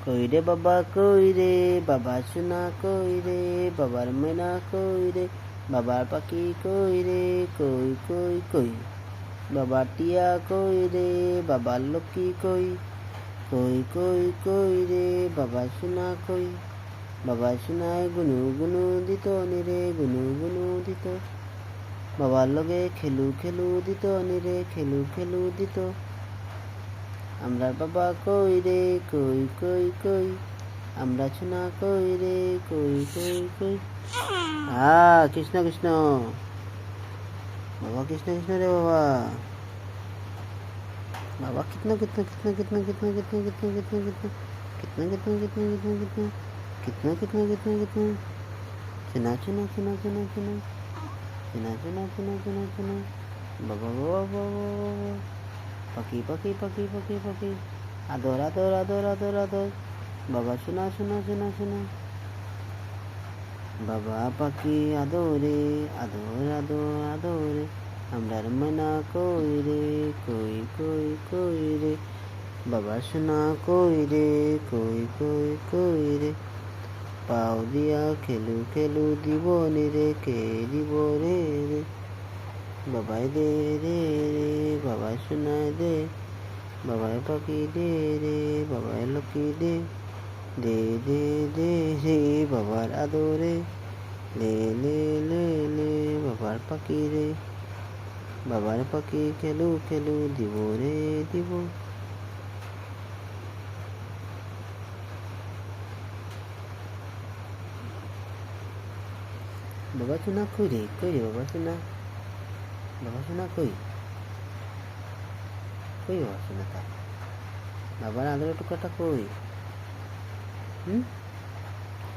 কই রে বাবা কই রে, বাবা সোনা কই রে, বাবার ময়না কই রে, বাবার পাখি কই রে, কই কই কই। বাবার টিয়া কই রে, বাবার লক্ষ্মী কই, কই কই কই রে, বাবা সোনা কই। বাবা সোনায় গুনু গুনু দিত নিরে, গুনু গুনু দিত। বাবার লগে খেলু খেলু দিত নিরে, খেলু খেলু দিত। আমরা বাবা কই রে, কই কই কই। আমরা সোনা কই রে, কই কই কই। কৃষ্ণ কৃষ্ণ, বাবা কৃষ্ণ কৃষ্ণ রে বাবা। বাবা কৃষ্ণ কৃষ্ণ কৃষ্ণ কৃষ্ণ কৃষ্ণ কৃষ্ণ কৃষ্ণ কৃষ্ণ কৃষ্ণ কৃষ্ণ কৃষ্ণ কৃষ্ণ কৃষ্ণ কৃষ্ণ কৃষ্ণ কৃষ্ণ কৃষ্ণ। সোনা সোনা সোনা সোনা সোনা সোনা সোনা সোনা সোনা সোনা। বাবা বাবা বাবা পাখি পাখি পাখি পাখি পাখি। আদর আদর আদর আদর আদর। বাবা সোনা সোনা সোনা সোনা। বাবা পাখি আদরে, আদর আদর আদরে। আমরার ময়না কই রে, কই কই কই রে। বাবা সোনা কই রে, কই কই কই রে। পাও দিয়া খেলু খেলু দিব রে, কে দিব রে রে। বাবাই দে রে রে, বাবাই সোনায় দে। বাবাই পাখি দে রে, বাবাই লক্ষ্মী দে। দে দে দে রে বাবার আদরে, লে লে লে লে বাবার পাখি রে। বাবার পাখি খেলু খেলু দিব রে দিব। বাবা সোনা কই রে, কই রে বাবা সোনা। বাবা সোনা কই, কই বাবা সোনাটা। বাবার আদরের টুকাটা কই।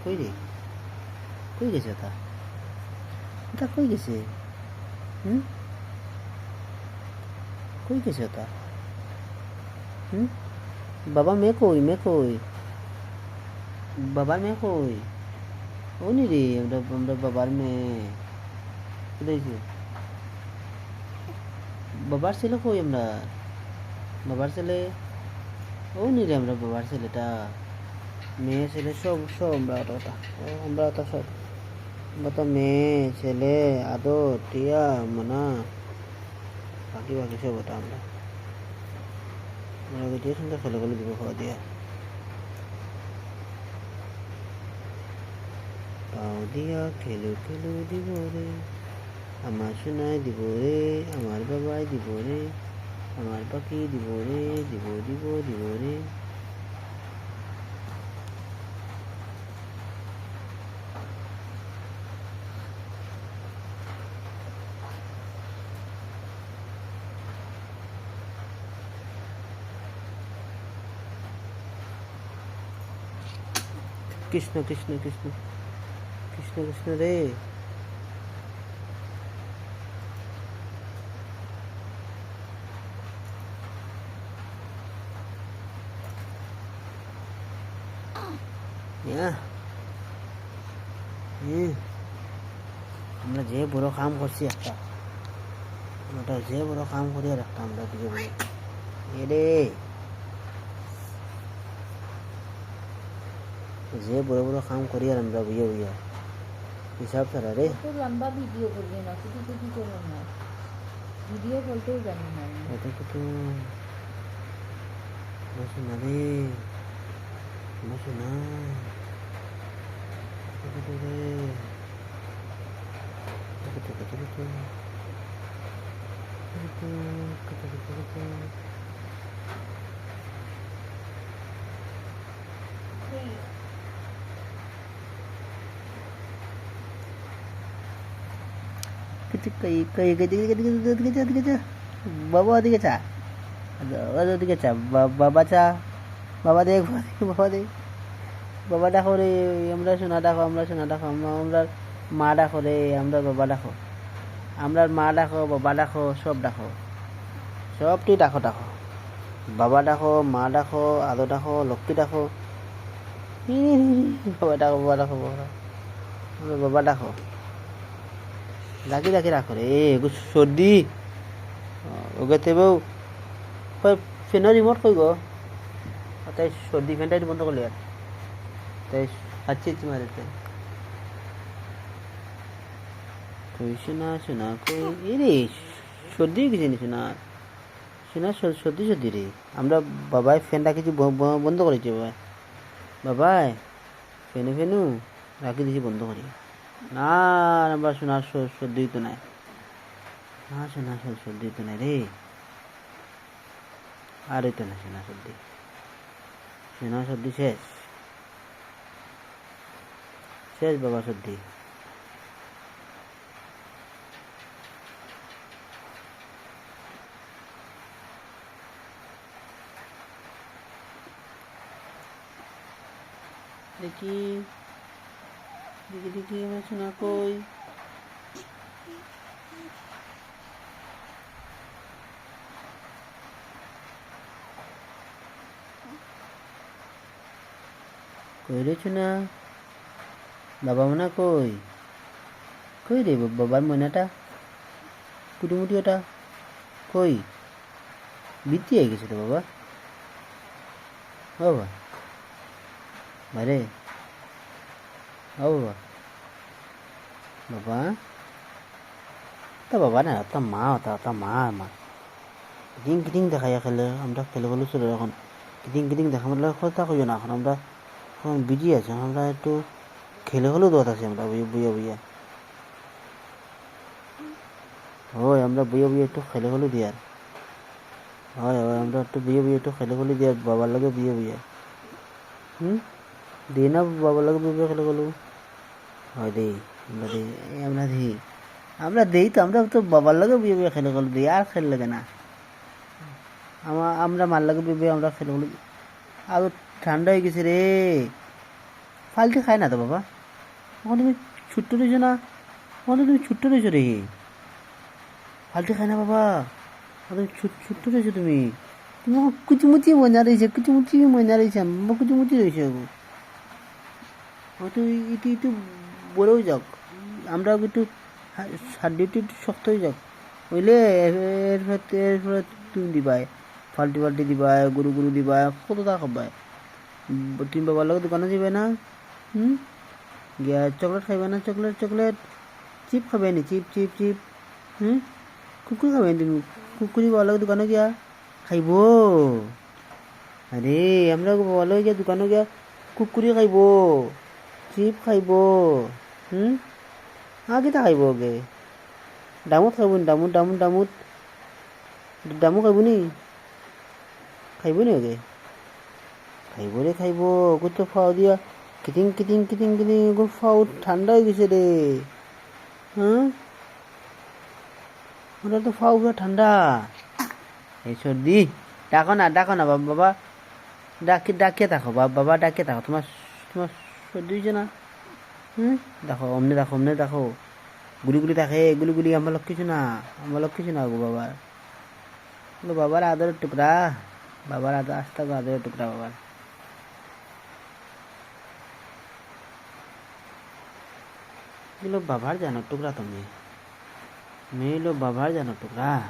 কই রে, কই গেছে ওটা, ওটা কই গেছে। কই গেছে ওটা। বাবা মেয়ে কই, মেয়ে কই। বাবার মেয়ে কই। ও নি রে, আমরা আমরা বাবার মেয়ে। কোথায় বাবার ছেলে কই আমরা। বাবার ছেলে ও নি রে, আমরা বাবার ছেলেটা। মেয়ে ছেলে সব সব আমরা ওটা আমরা ওটা সব। আমরা তো মেয়ে ছেলে আদর টিয়া মনা বাকি বাকি সব ওটা আমরা। আমরা দিয়ে সুন্দর ফেলে গেলে দিব খাওয়া দিয়া। পাও দিয়া খেলু খেলু দিব রে, আমার সোনায় দিব রে, আমার বাবাই দিব রে, আমার পাখি দিব রে, দিব দিব দিব রে। কৃষ্ণ কৃষ্ণ কৃষ্ণ কৃষ্ণ কৃষ্ণ রে। আমরা যে বড় কাম করছি একটা, ওটা যে বড় কাম করি আর একটা আমরা দিকে বলি এরে, যে বড় বড় কাম করি আর আমরা বুঝে বুঝে হিসাব ছাড়া রে। লম্বা ভিডিও করবে না, কিছু কিছু করো না, ভিডিও বলতেও জানি না। এটা কিন্তু শোনা রে, শোনা রে। বাবা ওদিকে চা, ওদিকে চা, বাবা চা, বাবা দেখ বাবা দেখ। বাবা ডাকো রে, আমরা সোনা ডাকো, আমরা সোনা ডাকো, আমরা মা ডাকো রে, আমরা বাবা ডাকো, আমরা মা ডাকো, বাবা ডাকো, সব ডাকো, সবটি ডাকো ডাকো। বাবা ডাকো, মা ডাকো, আদো ডাকো, লক্ষ্মী ডাকো। বাবা ডাকো, বাবা ডাকো, বাবা ডাকো, ডাকি ডাকি রাখো রে। সর্দি ওকে তেবেও ফেনের রিমোট কই গো। তাই সর্দি ফ্যানটা একটু বন্ধ করলি আর তাই হাঁচি মারে তাই কই শোনা শোনা কই রে সর্দি হয়ে গেছে নি শোনা শোনা সর্দি সর্দি রে আমরা বাবাই ফ্যানটা কিছু বন্ধ করেছি বাবাই ফেনু ফেনু রাখি দিয়েছি বন্ধ করি না আমরা শোনা সর্দি তো নাই না শোনা সর্দি তো নাই রে আর হইতো না শোনা সর্দি শেষ শেষ বাবা সর্দি দেখি দেখি দেখি আমার শোনা কই কই রে শোনা বাবা মনা কই কই রে বাবার ময়নাটা কুটিমুটি ওটা কই বৃত্তি হয়ে গেছে তো বাবা বাবা বারে ও বাবা বাবা তা বাবা না তা মা তা মা কিটিং কিটিং দেখাইয়া খেলে আমরা খেলে খেলে চলে এখন কিটিং কিটিং দেখা মানে কথা কই না এখন আমরা এখন বিজি আছে আমরা একটু খেলে হলেও দোয়াত আছে আমরা বইয়া বইয়া হয় আমরা বইয়া বইয়া একটু খেলে হলেও দিয়ার হয় হয় আমরা একটু বইয়া বইয়া একটু খেলে হলে দিয়ার বাবার লাগে বইয়া বইয়া দিই না বাবার লাগে বইয়া খেলে গেলো হয় দেই আমরা দেই তো আমরা তো বাবার লাগে বইয়া বইয়া খেলে গেলো দিই আর খেলে লাগে না আমরা মার লাগে বইয়া আমরা খেলে গেলো আর ঠান্ডা হয়ে গেছে রে ফালতু খায় না তো বাবা ওখানে তুমি ছুট্ট রয়েছো না ওখানে তুমি ছুট্ট রয়েছো রে ফালতু খায় না বাবা তুমি ছুট্ট রয়েছো তুমি তুমি কুচিমুচি মজা রয়েছে বাবা কুচিমুচি রয়েছে হয়তো একটু একটু বড়েও যাক আমরা একটু হাড্ডিটি একটু শক্ত হয়ে যাক বুঝলে এরপরে তুমি দিবাই ফাল্টি দিবাই গুরু দিবাই কত টাকা খাবাই তুমি বাবার লোক দোকানে যাবে না গিয়া চকলেট খাইবে না চকলেট চিপ খাবে নি চিপ কুকুর খাবে তুমি কুকুরি বাবার লোক দোকানে গিয়া খাইব আরে আমরা বাবার লোক গিয়া দোকানে গিয়া কুকুরি খাইব চিপ খাইব কেটা খাইব আগে ডামুত খাইব নি ডামু খাইব নি আগে খাইব তো ফাও দিয়া কিটিং ফাও ঠান্ডা হয়ে গেছে রে ওটা তো ফাও পুরো ঠান্ডা এই সর্দি ডাকো না বাবা ডাকিয়ে থাকো বাবা ডাকিয়ে থাকো তোমার সর্দি হয়েছে না দেখো অমনে দেখো গুলি থাকে গুলি আমার লোক কিছু না গো বাবার আদরের টুকরা আস্তে আদরের টুকরা বাবার এগুলো বাবার জানো টুকরা তুমি মেয়ে বাবার জানো টুকরা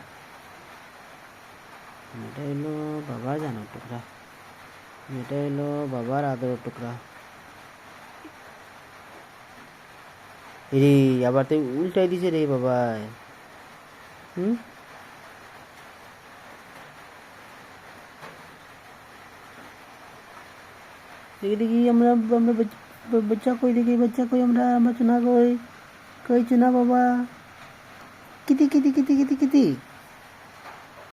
এটা এলো বাবার জানো টুকরা এটা এলো বাবার আদরের টুকরা রে আবার তুই উল্টাই দিছে রে বাবা দেখি আমরা বাচ্চা কই আমরা চুনা কই চুনা বাবা কিতি